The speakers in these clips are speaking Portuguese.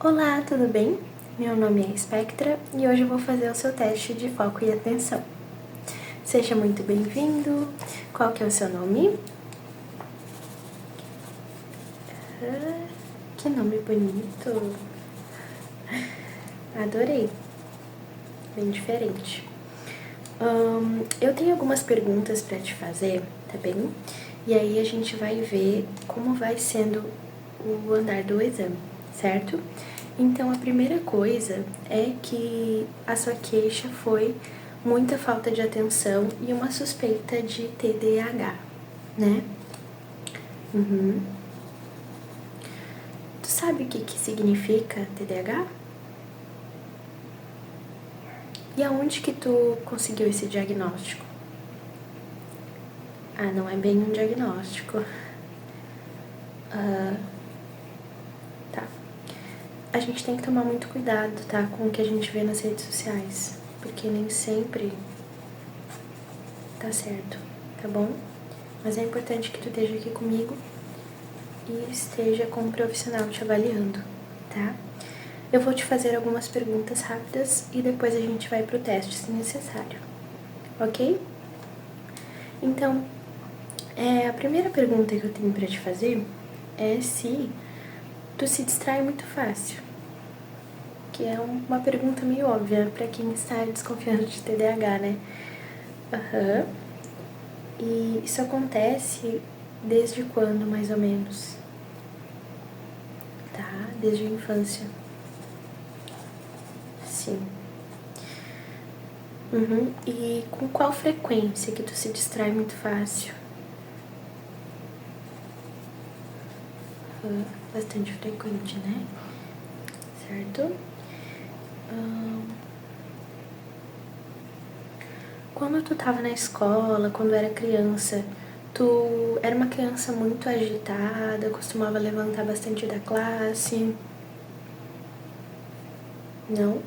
Olá, tudo bem? Meu nome é Spectra e hoje eu vou fazer o seu teste de foco e atenção. Seja muito bem-vindo. Qual que é o seu nome? Que nome bonito! Adorei! Bem diferente. Eu tenho algumas perguntas para te fazer, tá bem? E aí a gente vai ver como vai sendo o andar do exame, certo? Então, a primeira coisa é que a sua queixa foi muita falta de atenção e uma suspeita de TDAH, né? Uhum. Tu sabe o que significa TDAH? E aonde que tu conseguiu esse diagnóstico? Ah, não é bem um diagnóstico. Tá. A gente tem que tomar muito cuidado, tá? Com o que a gente vê nas redes sociais. Porque nem sempre tá certo, tá bom? Mas é importante que tu esteja aqui comigo e esteja com um profissional te avaliando, tá? Eu vou te fazer algumas perguntas rápidas e depois a gente vai pro teste se necessário, ok? Então, a primeira pergunta que eu tenho pra te fazer é se tu se distrai muito fácil. Que é uma pergunta meio óbvia pra quem está desconfiando de TDAH, né? Aham. E isso acontece desde quando, mais ou menos? Tá? Desde a infância. Sim. Uhum. E com qual frequência que tu se distrai muito fácil? Bastante frequente, né? Certo? Quando tu tava na escola, quando era criança, tu era uma criança muito agitada, costumava levantar bastante da classe? Não?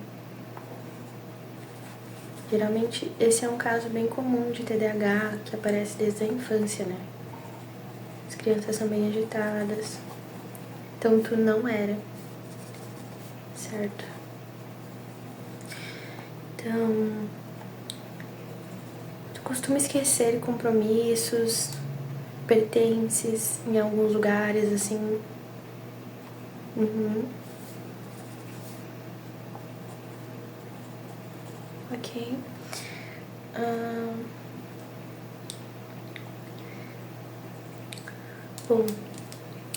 Geralmente, esse é um caso bem comum de TDAH que aparece desde a infância, né? As crianças são bem agitadas. Então, tu não era, certo? Então, tu costuma esquecer compromissos, pertences em alguns lugares, assim. Uhum. Ok. Bom,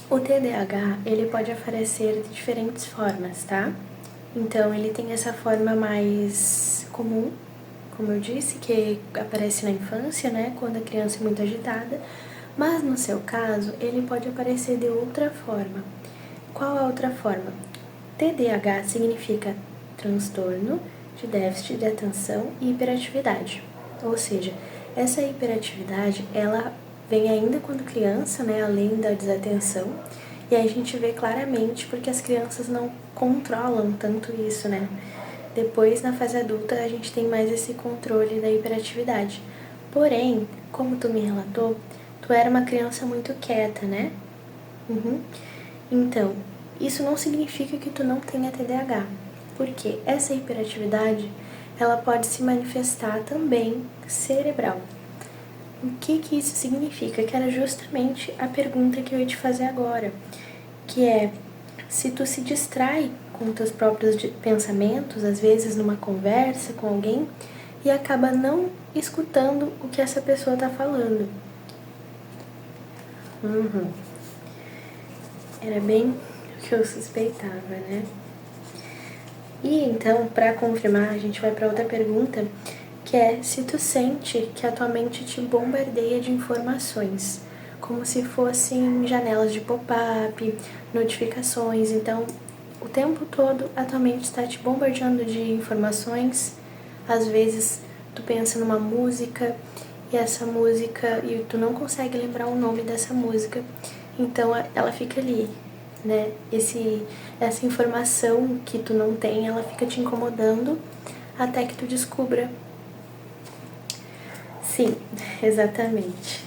o TDAH, ele pode aparecer de diferentes formas, tá? Então, ele tem essa forma mais comum, como eu disse, que aparece na infância, né? Quando a criança é muito agitada. Mas, no seu caso, ele pode aparecer de outra forma. Qual a outra forma? TDAH significa transtorno de déficit de atenção e hiperatividade. Ou seja, essa hiperatividade, ela vem ainda quando criança, né, além da desatenção, e aí a gente vê claramente porque as crianças não controlam tanto isso, né? Depois, na fase adulta, a gente tem mais esse controle da hiperatividade. Porém, como tu me relatou, tu era uma criança muito quieta, né? Uhum. Então, isso não significa que tu não tenha TDAH, porque essa hiperatividade, ela pode se manifestar também cerebral. O que isso significa? Que era justamente a pergunta que eu ia te fazer agora, que é, se tu se distrai com teus próprios pensamentos, às vezes numa conversa com alguém, e acaba não escutando o que essa pessoa está falando. Era bem o que eu suspeitava, né? E então, para confirmar, a gente vai para outra pergunta, que é se tu sente que a tua mente te bombardeia de informações, como se fossem janelas de pop-up, notificações. Então, o tempo todo a tua mente está te bombardeando de informações. Às vezes, tu pensa numa música e essa música e tu não consegue lembrar o nome dessa música. Então, ela fica ali, né? Essa informação que tu não tem, ela fica te incomodando até que tu descubra. Sim, exatamente.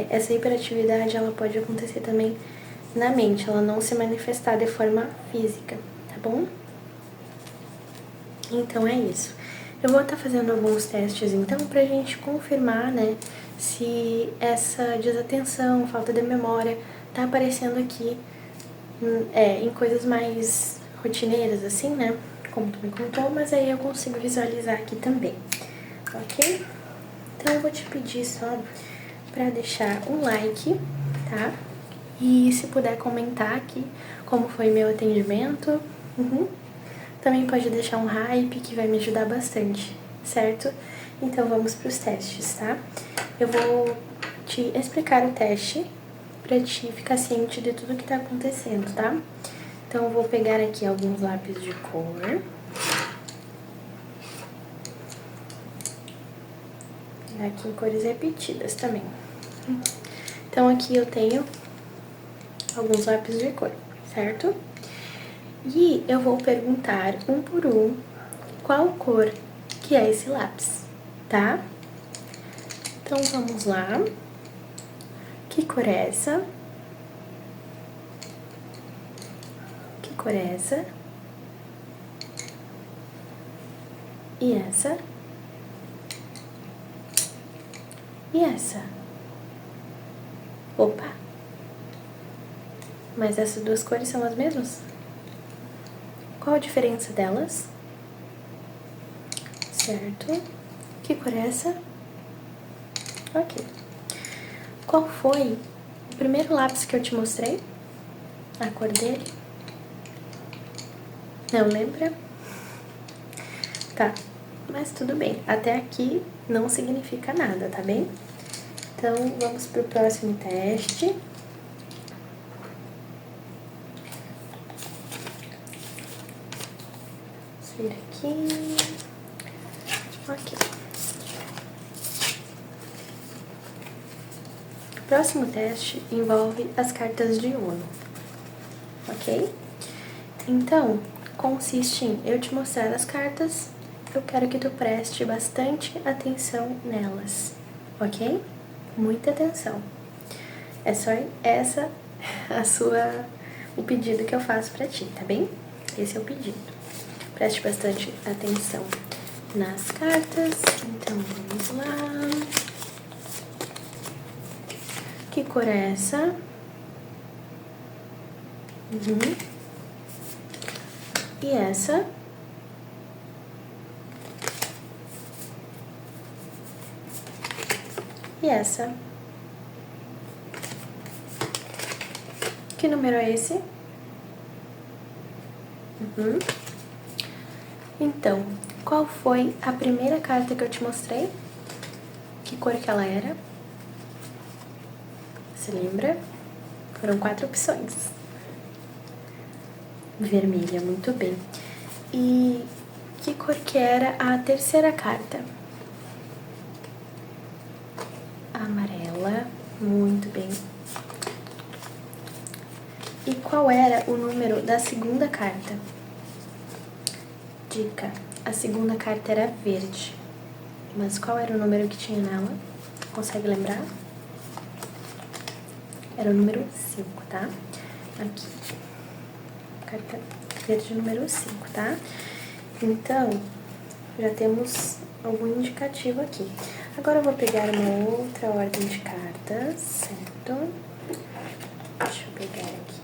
Essa hiperatividade, ela pode acontecer também na mente, ela não se manifestar de forma física, tá bom? Então é isso. Eu vou estar fazendo alguns testes então pra gente confirmar, né, se essa desatenção, falta de memória tá aparecendo aqui em coisas mais rotineiras assim, né, como tu me contou, mas aí eu consigo visualizar aqui também, ok? Então eu vou te pedir só pra deixar um like, tá? E se puder comentar aqui como foi meu atendimento. Também pode deixar um hype que vai me ajudar bastante, certo? Então vamos para os testes, tá? Eu vou te explicar o teste para te ficar ciente de tudo que tá acontecendo, tá? Então eu vou pegar aqui alguns lápis de cor. Pegar aqui em cores repetidas também. Então aqui eu tenho alguns lápis de cor, certo? E eu vou perguntar um por um qual cor que é esse lápis, tá? Então vamos lá. Que cor é essa? Que cor é essa? E essa? E essa? Opa! Mas essas duas cores são as mesmas? Qual a diferença delas? Certo. Que cor é essa? Ok. Qual foi o primeiro lápis que eu te mostrei? A cor dele? Não lembra? Tá, mas tudo bem. Até aqui não significa nada, tá bem? Então, vamos pro próximo teste. Vamos vir aqui. Ok. O próximo teste envolve as cartas de Uno, ok? Então, consiste em eu te mostrar as cartas, eu quero que tu preste bastante atenção nelas, ok? Muita atenção. É só essa o pedido que eu faço pra ti, tá bem? Esse é o pedido. Preste bastante atenção nas cartas. Então, vamos lá. Que cor é essa? E essa? E essa? Que número é esse? Então, qual foi a primeira carta que eu te mostrei? Que cor que ela era? Se lembra? Foram 4 opções. Vermelha, muito bem. E que cor que era a terceira carta? Amarela, muito bem. E qual era o número da segunda carta? Dica, a segunda carta era verde. Mas qual era o número que tinha nela? Consegue lembrar? Era o número 5, tá? Aqui. Carta verde número 5, tá? Então, já temos algum indicativo aqui. Agora eu vou pegar uma outra ordem de cartas, certo? Deixa eu pegar aqui.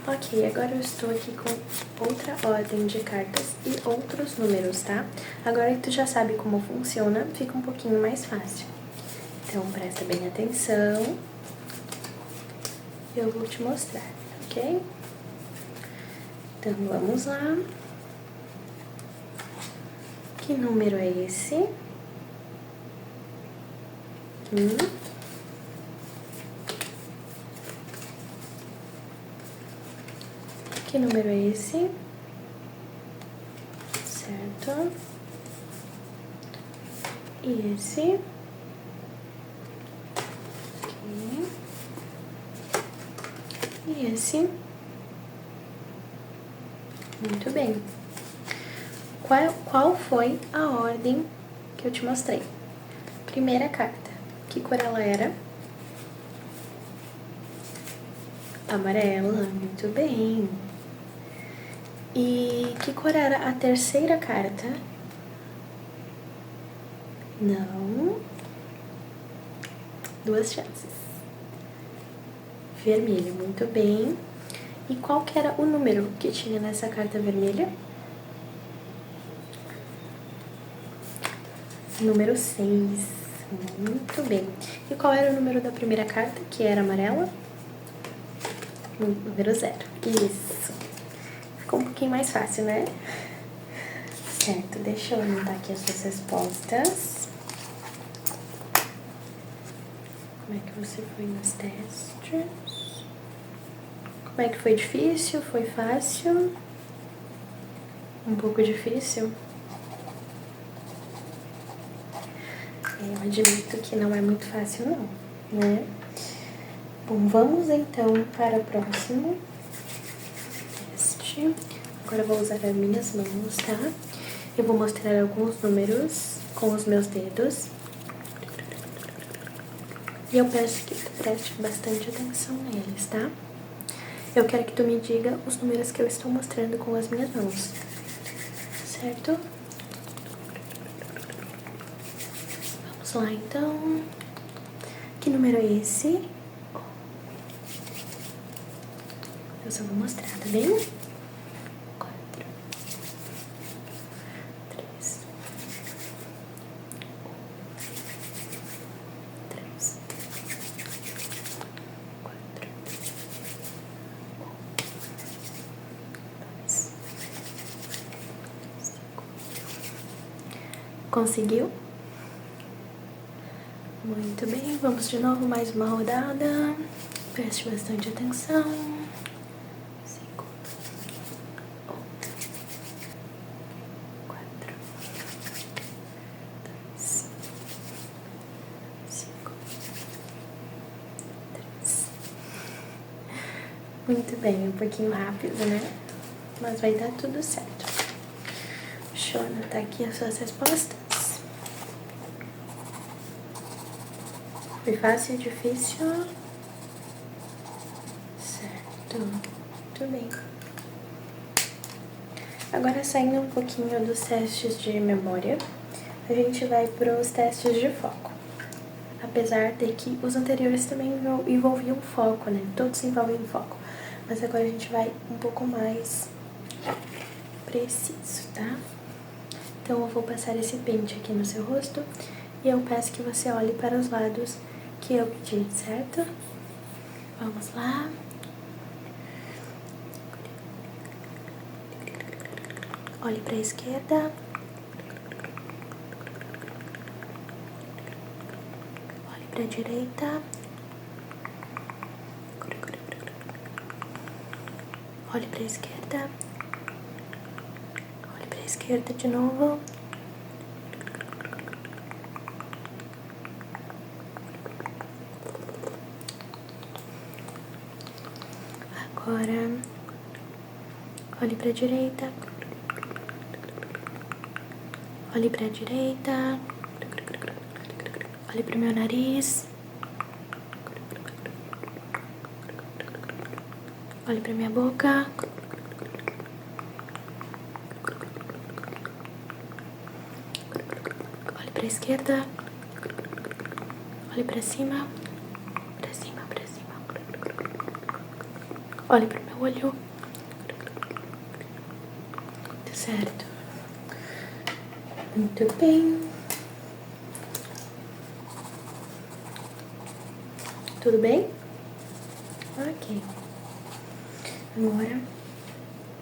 Ok, agora eu estou aqui com outra ordem de cartas e outros números, tá? Agora que tu já sabe como funciona, fica um pouquinho mais fácil. Então, presta bem atenção. Eu vou te mostrar, ok? Então, vamos lá. Que número é esse? Que número é esse? Certo. E esse? Ok. E esse? Muito bem. Qual foi a ordem que eu te mostrei? Primeira carta, que cor ela era? Amarela, muito bem. E que cor era a terceira carta? Não. Duas chances. Vermelho, muito bem. E qual que era o número que tinha nessa carta vermelha? Número 6. Muito bem. E qual era o número da primeira carta, que era amarela? Número 0. Isso. Ficou um pouquinho mais fácil, né? Certo, deixa eu anotar aqui as suas respostas. Como é que você foi nos testes? Como é que foi? Difícil? Foi fácil? Um pouco difícil? Eu admito que não é muito fácil não, né? Bom, vamos então para o próximo teste. Agora eu vou usar as minhas mãos, tá? Eu vou mostrar alguns números com os meus dedos. E eu peço que tu preste bastante atenção neles, tá? Eu quero que tu me diga os números que eu estou mostrando com as minhas mãos, certo? Vamos lá, então. Que número é esse? Eu só vou mostrar, tá bem? 4, 3, 3, 4, 2, 5. Conseguiu? Muito bem, vamos de novo, mais uma rodada. Preste bastante atenção. 5, 4, 2, 5, 3. Muito bem, um pouquinho rápido, né? Mas vai dar tudo certo. Deixa eu anotar aqui as suas respostas. Foi fácil, difícil? Certo, muito bem. Agora, saindo um pouquinho dos testes de memória, a gente vai para os testes de foco. Apesar de que os anteriores também envolviam foco, né? Todos envolvem foco. Mas agora a gente vai um pouco mais preciso, tá? Então, eu vou passar esse pente aqui no seu rosto e eu peço que você olhe para os lados que eu pedi, certo? Vamos lá. Olhe para a esquerda. Olhe para a direita. Olhe para a esquerda. Olhe para a esquerda de novo. Agora, olhe para a direita. Olhe para a direita. Olhe para o meu nariz. Olhe para minha boca. Olhe para a esquerda. Olhe para cima. Para cima, para cima. Olhe para o meu olho. Tá certo. Muito bem. Tudo bem? Ok. Agora,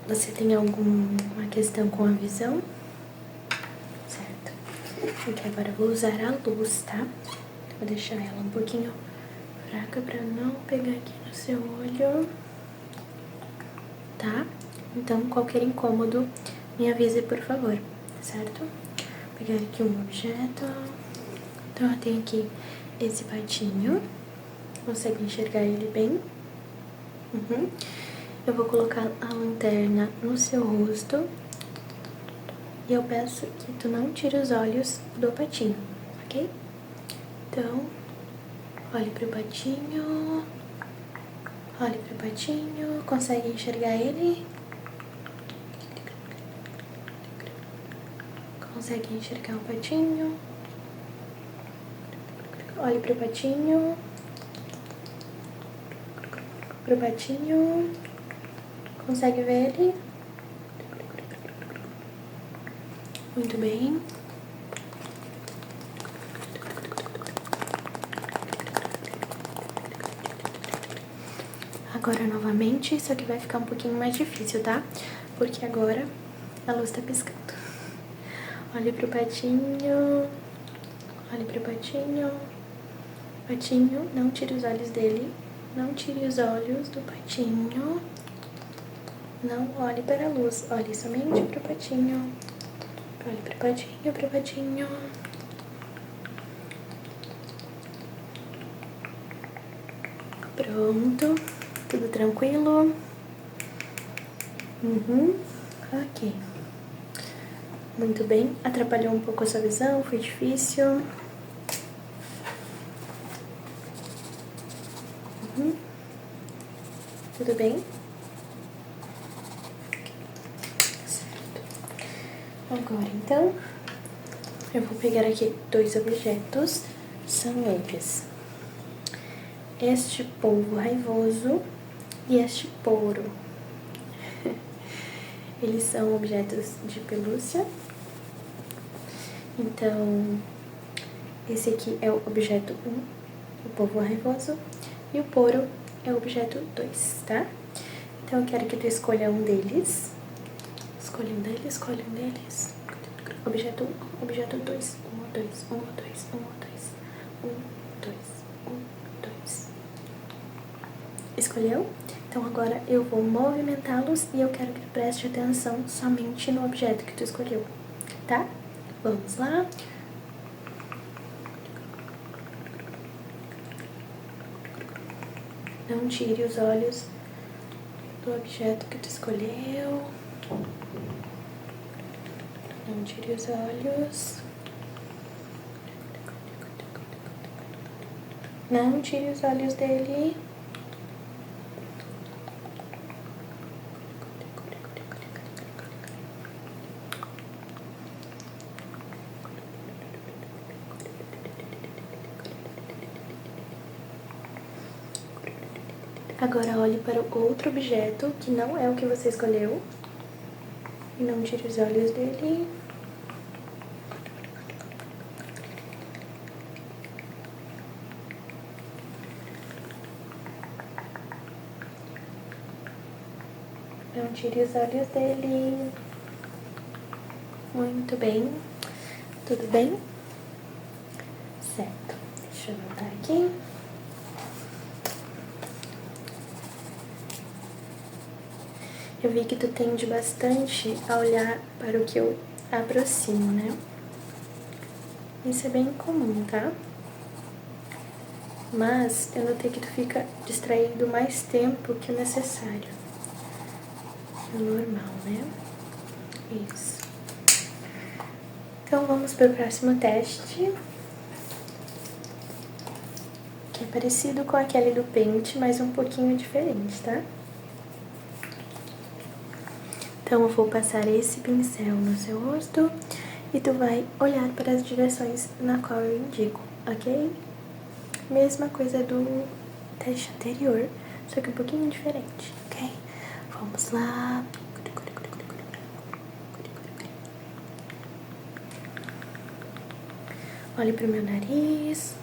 você tem alguma questão com a visão? Certo. Aqui agora eu vou usar a luz, tá? Vou deixar ela um pouquinho fraca pra não pegar aqui no seu olho. Tá? Então, qualquer incômodo, me avise, por favor, certo? Vou pegar aqui um objeto. Então, eu tenho aqui esse patinho. Consegue enxergar ele bem? Eu vou colocar a lanterna no seu rosto. E eu peço que tu não tire os olhos do patinho, ok? Então, olhe pro patinho. Olhe pro patinho. Consegue enxergar ele? Consegue enxergar o patinho? Olhe pro patinho. Pro patinho. Consegue ver ele? Muito bem. Agora novamente, só que vai ficar um pouquinho mais difícil, tá? Porque agora a luz tá piscando. Olhe pro patinho. Olhe pro patinho. Patinho, não tire os olhos dele. Não tire os olhos do patinho. Não olhe para a luz. Olhe somente pro patinho. Olhe pro patinho, pro patinho. Pronto. Tudo tranquilo? Ok. Muito bem. Atrapalhou um pouco a sua visão? Foi difícil? Tudo bem? Certo. Agora, então, eu vou pegar aqui 2 objetos. São eles este polvo raivoso e este poro. Eles são objetos de pelúcia. Então, esse aqui é o objeto 1, o polvo raivoso, e o poro é o objeto 2, tá? Então, eu quero que tu escolha um deles. Escolha um deles, escolha um deles. Objeto 1, objeto 2. 1, 2, 1, 2, 1, 2, 1, 2, 1, 2. Escolheu? Então agora eu vou movimentá-los e eu quero que tu preste atenção somente no objeto que tu escolheu, tá? Vamos lá. Não tire os olhos do objeto que tu escolheu. Não tire os olhos. Não tire os olhos dele. Agora olhe para o outro objeto, que não é o que você escolheu. E não tire os olhos dele. Não tire os olhos dele. Muito bem. Tudo bem? Certo. Deixa eu anotar aqui. Eu vi que tu tende bastante a olhar para o que eu aproximo, né? Isso é bem comum, tá? Mas eu notei que tu fica distraído mais tempo que o necessário. É normal, né? Isso. Então vamos para o próximo teste. Que é parecido com aquele do pente, mas um pouquinho diferente, tá? Então eu vou passar esse pincel no seu rosto e tu vai olhar para as direções na qual eu indico, ok? Mesma coisa do teste anterior, só que um pouquinho diferente, ok? Vamos lá. Olhe pro meu nariz.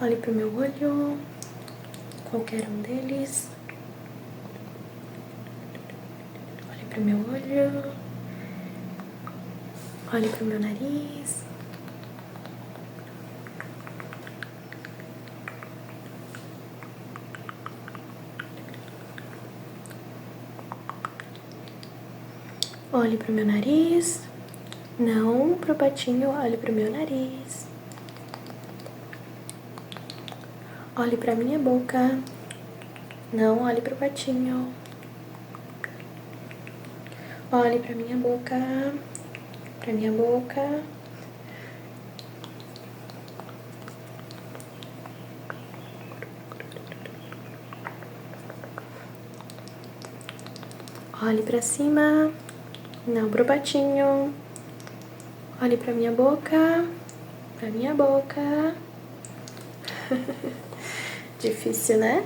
Olhe pro meu olho. Qualquer um deles. Olhe pro meu olho. Olhe pro meu nariz. Olhe pro meu nariz. Não pro patinho, olhe pro meu nariz. Olhe pra minha boca. Não olhe pro patinho. Olhe pra minha boca. Pra minha boca. Olhe pra cima. Não pro patinho. Olhe pra minha boca. Pra minha boca. Difícil, né?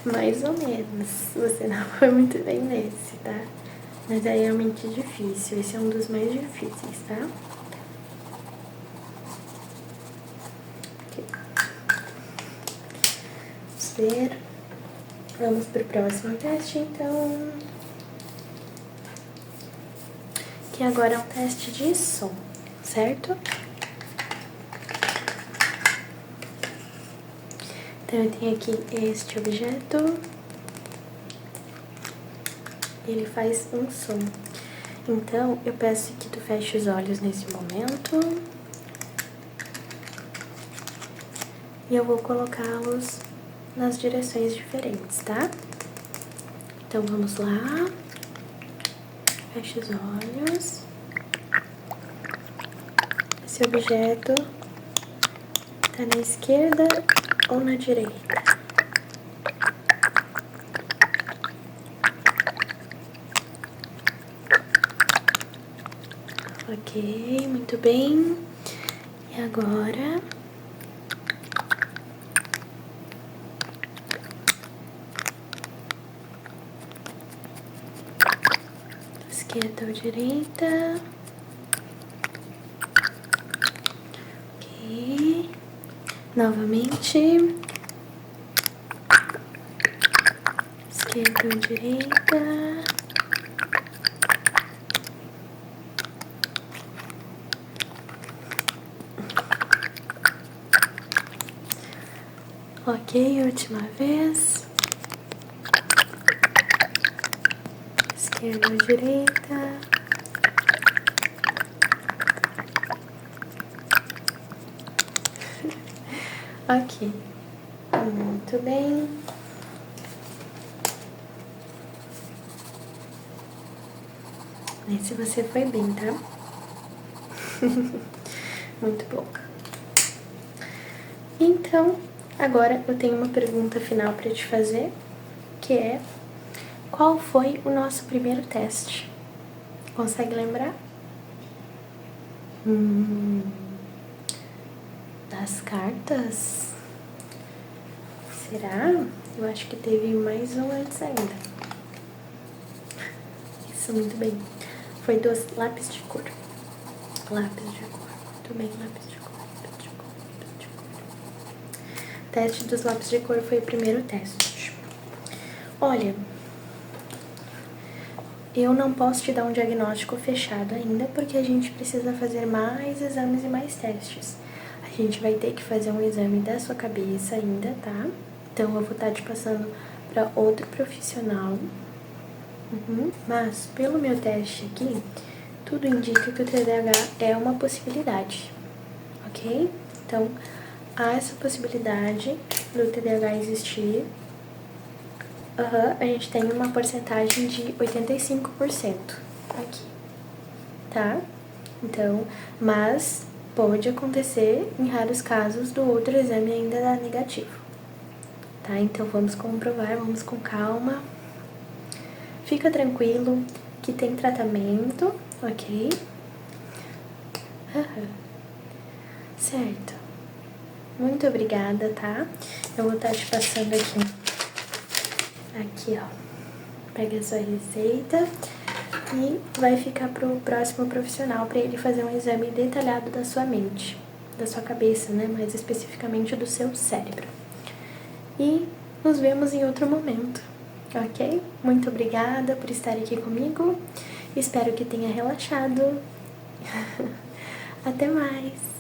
Mais ou menos. Você não foi muito bem nesse, tá? Mas é realmente difícil. Esse é um dos mais difíceis, tá? Aqui. Vamos ver. Vamos pro próximo teste, então. Que agora é um teste de som, certo? Então, eu tenho aqui este objeto. Ele faz um som. Então, eu peço que tu feche os olhos nesse momento. E eu vou colocá-los nas direções diferentes, tá? Então, vamos lá. Feche os olhos. Esse objeto tá na esquerda ou na direita? Ok, muito bem. E agora... esquerda ou direita? Ok. Novamente. Esquerda ou direita? Ok, última vez. Esquerda ou direita? Ok. Muito bem. Esse você foi bem, tá? Muito bom. Então, agora eu tenho uma pergunta final para te fazer, que é: qual foi o nosso primeiro teste? Consegue lembrar? Das cartas? Será? Eu acho que teve mais um antes ainda. Isso, muito bem. Foi dos lápis de cor. Lápis de cor. Muito bem, lápis de cor. Lápis de cor, lápis de cor. Teste dos lápis de cor foi o primeiro teste. Olha, eu não posso te dar um diagnóstico fechado ainda, porque a gente precisa fazer mais exames e mais testes. A gente vai ter que fazer um exame da sua cabeça ainda, tá? Então, eu vou estar te passando para outro profissional. Mas, pelo meu teste aqui, tudo indica que o TDAH é uma possibilidade, ok? Então, há essa possibilidade do TDAH existir. A gente tem uma porcentagem de 85% aqui, tá? Então, mas pode acontecer em raros casos do outro exame ainda dar negativo, tá? Então, vamos comprovar, vamos com calma. Fica tranquilo que tem tratamento, ok? Certo. Muito obrigada, tá? Eu vou estar te passando aqui, ó. Pega a sua receita e vai ficar pro próximo profissional para ele fazer um exame detalhado da sua mente, da sua cabeça, né? Mais especificamente do seu cérebro. E nos vemos em outro momento, ok? Muito obrigada por estar aqui comigo. Espero que tenha relaxado. Até mais!